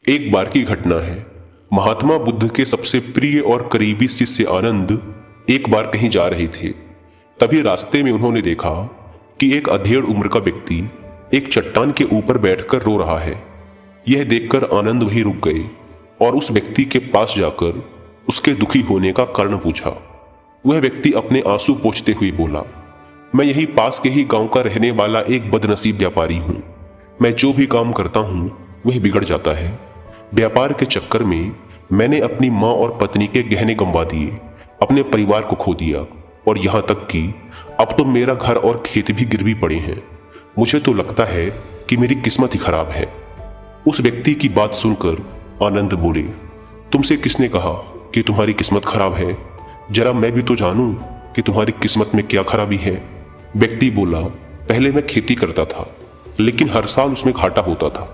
एक बार की घटना है। महात्मा बुद्ध के सबसे प्रिय और करीबी शिष्य आनंद एक बार कहीं जा रहे थे। तभी रास्ते में उन्होंने देखा कि एक अधेड़ उम्र का व्यक्ति एक चट्टान के ऊपर बैठकर रो रहा है। यह देखकर आनंद वहीं रुक गए और उस व्यक्ति के पास जाकर उसके दुखी होने का कारण पूछा। वह व्यक्ति अपने आंसू पोंछते हुए बोला, मैं यही पास के ही गांव का रहने वाला एक बदनसीब व्यापारी हूं। मैं जो भी काम करता हूं वह बिगड़ जाता है। व्यापार के चक्कर में मैंने अपनी माँ और पत्नी के गहने गंवा दिए, अपने परिवार को खो दिया और यहाँ तक कि अब तो मेरा घर और खेत भी गिरवी पड़े हैं। मुझे तो लगता है कि मेरी किस्मत ही खराब है। उस व्यक्ति की बात सुनकर आनंद बोले, तुमसे किसने कहा कि तुम्हारी किस्मत खराब है? जरा मैं भी तो जानूं कि तुम्हारी किस्मत में क्या खराबी है। व्यक्ति बोला, पहले मैं खेती करता था, लेकिन हर साल उसमें घाटा होता था।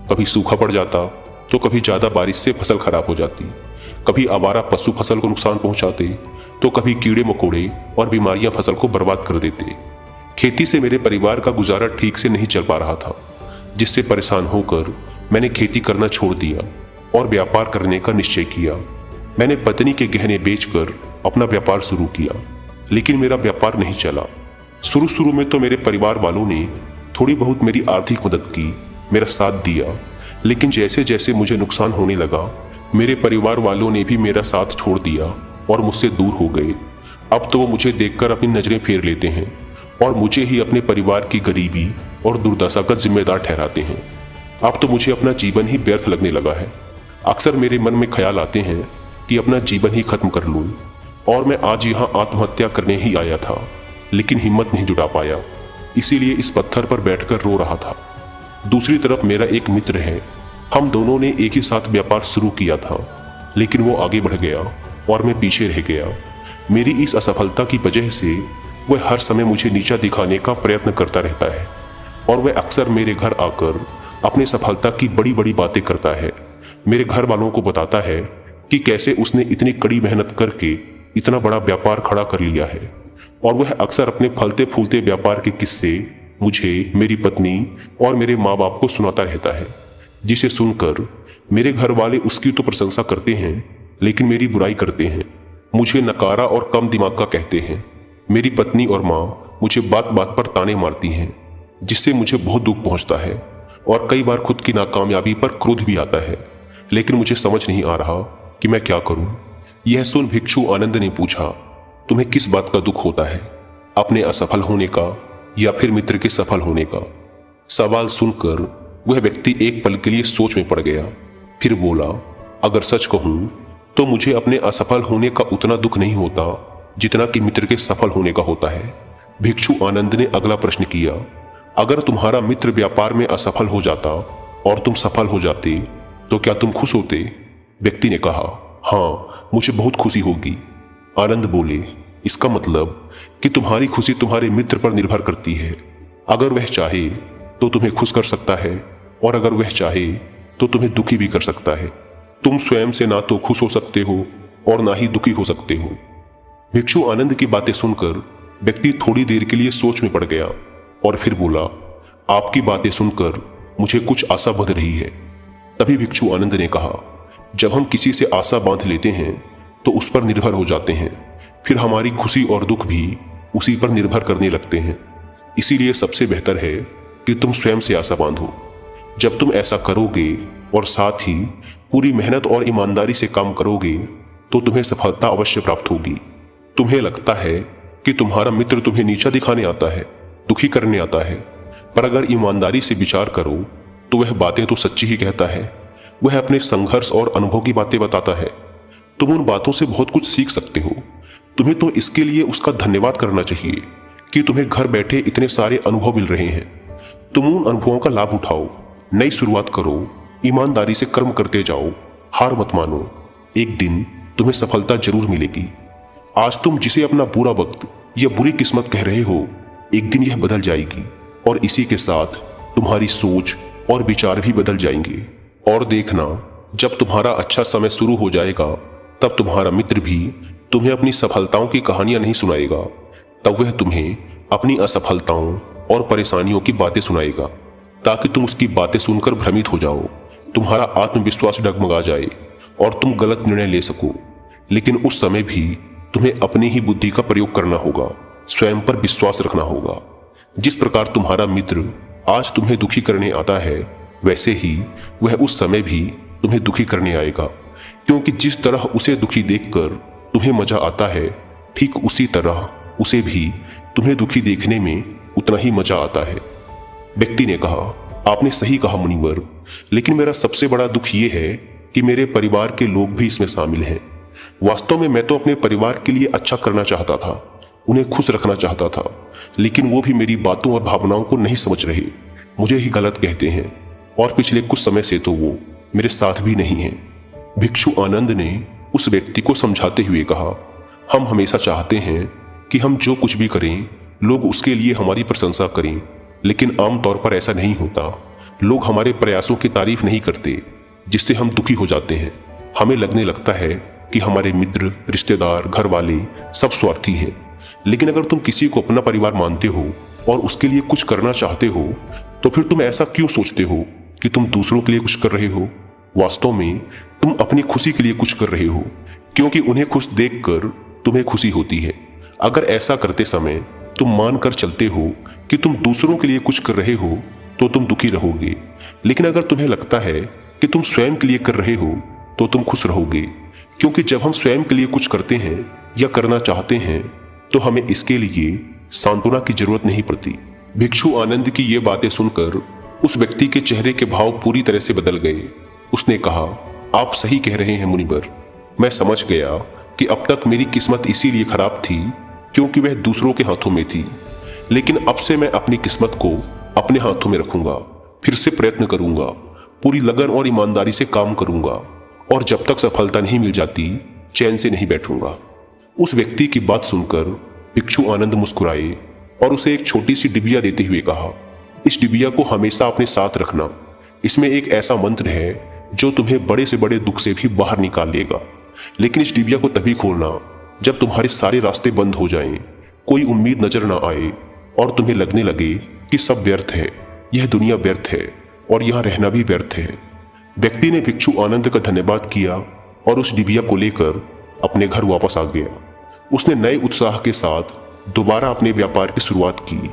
कभी सूखा पड़ जाता तो कभी ज्यादा बारिश से फसल खराब हो जाती, कभी आवारा पशु फसल को नुकसान पहुंचाते तो कभी कीड़े मकोड़े और बीमारियां फसल को बर्बाद कर देते। खेती से मेरे परिवार का गुजारा ठीक से नहीं चल पा रहा था, जिससे परेशान होकर मैंने खेती करना छोड़ दिया और व्यापार करने का निश्चय किया। मैंने पत्नी के गहने बेचकर अपना व्यापार शुरू किया, लेकिन मेरा व्यापार नहीं चला। शुरू में तो मेरे परिवार वालों ने थोड़ी बहुत मेरी आर्थिक मदद की, मेरा साथ दिया, लेकिन जैसे जैसे मुझे नुकसान होने लगा मेरे परिवार वालों ने भी मेरा साथ छोड़ दिया और मुझसे दूर हो गए। अब तो वो मुझे देखकर अपनी नजरें फेर लेते हैं और मुझे ही अपने परिवार की गरीबी और दुर्दशा का जिम्मेदार ठहराते हैं। अब तो मुझे अपना जीवन ही व्यर्थ लगने लगा है। अक्सर मेरे मन में ख्याल आते हैं कि अपना जीवन ही खत्म कर लूं, और मैं आज यहाँ आत्महत्या करने ही आया था, लेकिन हिम्मत नहीं जुटा पाया, इसीलिए इस पत्थर पर बैठकर रो रहा था। दूसरी तरफ मेरा एक मित्र है, हम दोनों ने एक ही साथ व्यापार शुरू किया था, लेकिन वो आगे बढ़ गया और मैं पीछे रह गया। मेरी इस असफलता की वजह से वह हर समय मुझे नीचा दिखाने का प्रयत्न करता रहता है और वह अक्सर मेरे घर आकर अपनी सफलता की बड़ी बड़ी बातें करता है। मेरे घर वालों को बताता है कि कैसे उसने इतनी कड़ी मेहनत करके इतना बड़ा व्यापार खड़ा कर लिया है, और वह अक्सर अपने फलते फूलते व्यापार के किस्से मुझे, मेरी पत्नी और मेरे माँ बाप को सुनाता रहता है, जिसे सुनकर मेरे घर वाले उसकी तो प्रशंसा करते हैं, लेकिन मेरी बुराई करते हैं, मुझे नकारा और कम दिमाग का कहते हैं। मेरी पत्नी और माँ मुझे बात बात पर ताने मारती हैं, जिससे मुझे बहुत दुख पहुंचता है और कई बार खुद की नाकामयाबी पर क्रोध भी आता है, लेकिन मुझे समझ नहीं आ रहा कि मैं क्या करूं। यह सुन भिक्षु आनंद ने पूछा, तुम्हें किस बात का दुख होता है, अपने असफल होने का या फिर मित्र के सफल होने का? सवाल सुनकर वह व्यक्ति एक पल के लिए सोच में पड़ गया, फिर बोला, अगर सच कहूं तो मुझे अपने असफल होने का उतना दुख नहीं होता जितना कि मित्र के सफल होने का होता है। भिक्षु आनंद ने अगला प्रश्न किया, अगर तुम्हारा मित्र व्यापार में असफल हो जाता और तुम सफल हो जाते तो क्या तुम खुश होते? व्यक्ति ने कहा, हाँ, मुझे बहुत खुशी होगी। आनंद बोले, इसका मतलब कि तुम्हारी खुशी तुम्हारे मित्र पर निर्भर करती है। अगर वह चाहे तो तुम्हें खुश कर सकता है और अगर वह चाहे तो तुम्हें दुखी भी कर सकता है। तुम स्वयं से ना तो खुश हो सकते हो और ना ही दुखी हो सकते हो। भिक्षु आनंद की बातें सुनकर व्यक्ति थोड़ी देर के लिए सोच में पड़ गया और फिर बोला, आपकी बातें सुनकर मुझे कुछ आशा बंध रही है। तभी भिक्षु आनंद ने कहा, जब हम किसी से आशा बांध लेते हैं तो उस पर निर्भर हो जाते हैं, फिर हमारी खुशी और दुख भी उसी पर निर्भर करने लगते हैं। इसीलिए सबसे बेहतर है कि तुम स्वयं से आशा बांधो। जब तुम ऐसा करोगे और साथ ही पूरी मेहनत और ईमानदारी से काम करोगे तो तुम्हें सफलता अवश्य प्राप्त होगी। तुम्हें लगता है कि तुम्हारा मित्र तुम्हें नीचा दिखाने आता है, दुखी करने आता है, पर अगर ईमानदारी से विचार करो तो वह बातें तो सच्ची ही कहता है। वह अपने संघर्ष और अनुभव की बातें बताता है। तुम उन बातों से बहुत कुछ सीख सकते हो। तुम्हें तो इसके लिए उसका धन्यवाद करना चाहिए कि तुम्हें घर बैठे इतने सारे अनुभव मिल रहे हैं। तुम उन अनुभवों का लाभ उठाओ, नई शुरुआत करो, ईमानदारी से कर्म करते जाओ, हार मत मानो। एक दिन तुम्हें सफलता जरूर मिलेगी। आज तुम जिसे अपना बुरा वक्त या बुरी किस्मत कह रहे हो, एक दिन यह बदल जाएगी और इसी के साथ तुम्हारी सोच और विचार भी बदल जाएंगे। और देखना, जब तुम्हारा अच्छा समय शुरू हो जाएगा तब तुम्हारा मित्र भी तुम्हें अपनी सफलताओं की कहानियां नहीं सुनाएगा, तब वह तुम्हें अपनी असफलताओं और परेशानियों की बातें सुनाएगा, ताकि तुम उसकी बातें सुनकर भ्रमित हो जाओ तुम्हारा आत्मविश्वास डगमगा जाए और तुम गलत निर्णय ले सको। लेकिन उस समय भी तुम्हें अपनी ही बुद्धि का प्रयोग करना होगा, स्वयं पर विश्वास रखना होगा। जिस प्रकार तुम्हारा मित्र आज तुम्हें दुखी करने आता है, वैसे ही वह उस समय भी तुम्हें दुखी करने आएगा, क्योंकि जिस तरह उसे दुखी देखकर तुम्हें मजा आता है, ठीक उसी तरह उसे भी तुम्हें दुखी देखने में उतना ही मजा आता है। व्यक्ति ने कहा, आपने सही कहा मुनिवर, लेकिन मेरा सबसे बड़ा दुख ये है कि मेरे परिवार के लोग भी इसमें शामिल हैं। वास्तव में मैं तो अपने परिवार के लिए अच्छा करना चाहता था, उन्हें खुश रखना चाहता था, लेकिन वो भी मेरी बातों और भावनाओं को नहीं समझ रहे, मुझे ही गलत कहते हैं और पिछले कुछ समय से तो वो मेरे साथ भी नहीं हैं। भिक्षु आनंद ने उस व्यक्ति को समझाते हुए कहा, हम हमेशा चाहते हैं कि हम जो कुछ भी करें लोग उसके लिए हमारी प्रशंसा करें, लेकिन आमतौर पर ऐसा नहीं होता। लोग हमारे प्रयासों की तारीफ नहीं करते, जिससे हम दुखी हो जाते हैं। हमें लगने लगता है कि हमारे मित्र, रिश्तेदार, घर वाले सब स्वार्थी हैं। लेकिन अगर तुम किसी को अपना परिवार मानते हो और उसके लिए कुछ करना चाहते हो, तो फिर तुम ऐसा क्यों सोचते हो कि तुम दूसरों के लिए कुछ कर रहे हो? वास्तव में तुम अपनी खुशी के लिए कुछ कर रहे हो, क्योंकि उन्हें खुश देखकर तुम्हें खुशी होती है। अगर ऐसा करते समय तुम मानकर चलते हो कि तुम दूसरों के लिए कुछ कर रहे हो, तो तुम दुखी रहोगे। लेकिन अगर तुम्हें लगता है कि तुम स्वयं के लिए कर रहे हो, तो तुम खुश रहोगे, क्योंकि जब हम स्वयं के लिए कुछ करते हैं या करना चाहते हैं, तो हमें इसके लिए सांत्वना की जरूरत नहीं पड़ती। भिक्षु आनंद की ये बातें सुनकर उस व्यक्ति के चेहरे के भाव पूरी तरह से बदल गए। उसने कहा, आप सही कह रहे हैं मुनिवर, मैं समझ गया कि अब तक मेरी किस्मत इसीलिए खराब थी क्योंकि वह दूसरों के हाथों में थी। लेकिन अब से मैं अपनी किस्मत को अपने हाथों में रखूंगा, फिर से प्रयत्न करूंगा, पूरी लगन और ईमानदारी से काम करूंगा, और जब तक सफलता नहीं मिल जाती चैन से नहीं बैठूंगा। उस व्यक्ति की बात सुनकर भिक्षु आनंद मुस्कुराए और उसे एक छोटी सी डिबिया देते हुए कहा, इस डिबिया को हमेशा अपने साथ रखना। इसमें एक ऐसा मंत्र है जो तुम्हें बड़े से बड़े दुख से भी बाहर निकाल लेगा। लेकिन इस डिबिया को तभी खोलना जब तुम्हारे सारे रास्ते बंद हो जाएं, कोई उम्मीद नजर ना आए और तुम्हें लगने लगे कि सब व्यर्थ है, यह दुनिया व्यर्थ है और यहाँ रहना भी व्यर्थ है। व्यक्ति ने भिक्षु आनंद का धन्यवाद किया और उस डिबिया को लेकर अपने घर वापस आ गया। उसने नए उत्साह के साथ दोबारा अपने व्यापार की शुरुआत की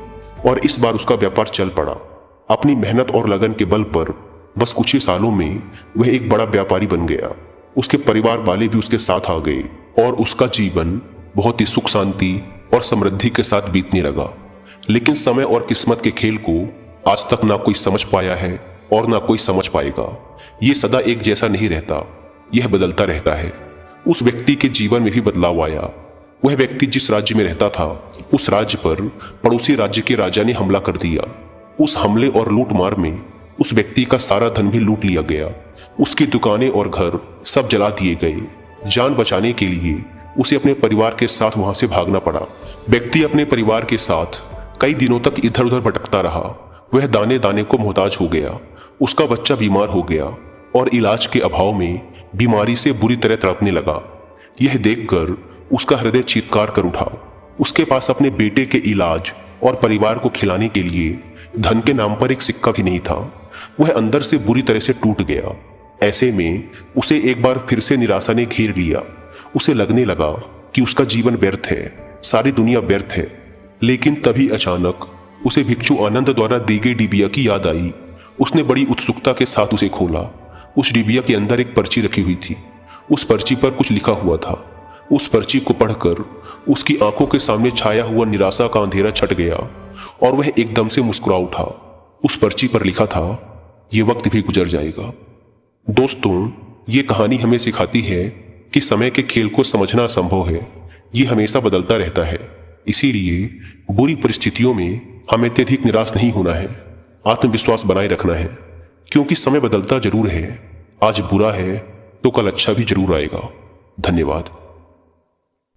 और इस बार उसका व्यापार चल पड़ा। अपनी मेहनत और लगन के बल पर बस कुछ ही सालों में वह एक बड़ा व्यापारी बन गया। उसके परिवार वाले भी उसके साथ आ गए और उसका जीवन बहुत ही सुख शांति और समृद्धि के साथ बीतने लगा। लेकिन समय और किस्मत के खेल को आज तक ना कोई समझ पाया है और ना कोई समझ पाएगा। ये सदा एक जैसा नहीं रहता, यह बदलता रहता है। उस व्यक्ति के जीवन में भी बदलाव आया। वह व्यक्ति जिस राज्य में रहता था, उस राज्य पर पड़ोसी राज्य के राजा ने हमला कर दिया। उस हमले और लूटमार में उस व्यक्ति का सारा धन भी लूट लिया गया। उसकी दुकानें और घर सब जला दिए गए। जान बचाने के लिए उसे अपने परिवार के साथ वहां से भागना पड़ा। व्यक्ति अपने परिवार के साथ कई दिनों तक इधर उधर भटकता रहा। वह दाने दाने को मोहताज हो गया। उसका बच्चा बीमार हो गया और इलाज के अभाव में बीमारी से बुरी तरह तड़पने लगा। यह देखकर उसका हृदय चीत्कार कर उठा। उसके पास अपने बेटे के इलाज और परिवार को खिलाने के लिए धन के नाम पर एक सिक्का भी नहीं था। वह अंदर से बुरी तरह से टूट गया। ऐसे में उसे एक बार फिर से निराशा ने घेर लिया। उसे लगने लगा कि उसका जीवन व्यर्थ है, सारी दुनिया व्यर्थ है। लेकिन तभी अचानक उसे भिक्षु आनंद द्वारा दी गई डिबिया की याद आई। उसने बड़ी उत्सुकता के साथ उसे खोला। उस डिबिया के अंदर एक पर्ची रखी हुई थी। उस पर्ची पर कुछ लिखा हुआ था। उस पर्ची को पढ़कर उसकी आंखों के सामने छाया हुआ निराशा का अंधेरा छट गया और वह एकदम से मुस्कुरा उठा। उस पर्ची पर लिखा था, ये वक्त भी गुजर जाएगा। दोस्तों, ये कहानी हमें सिखाती है कि समय के खेल को समझना असंभव है। ये हमेशा बदलता रहता है। इसीलिए बुरी परिस्थितियों में हमें अत्यधिक निराश नहीं होना है, आत्मविश्वास बनाए रखना है, क्योंकि समय बदलता जरूर है। आज बुरा है तो कल अच्छा भी जरूर आएगा। धन्यवाद।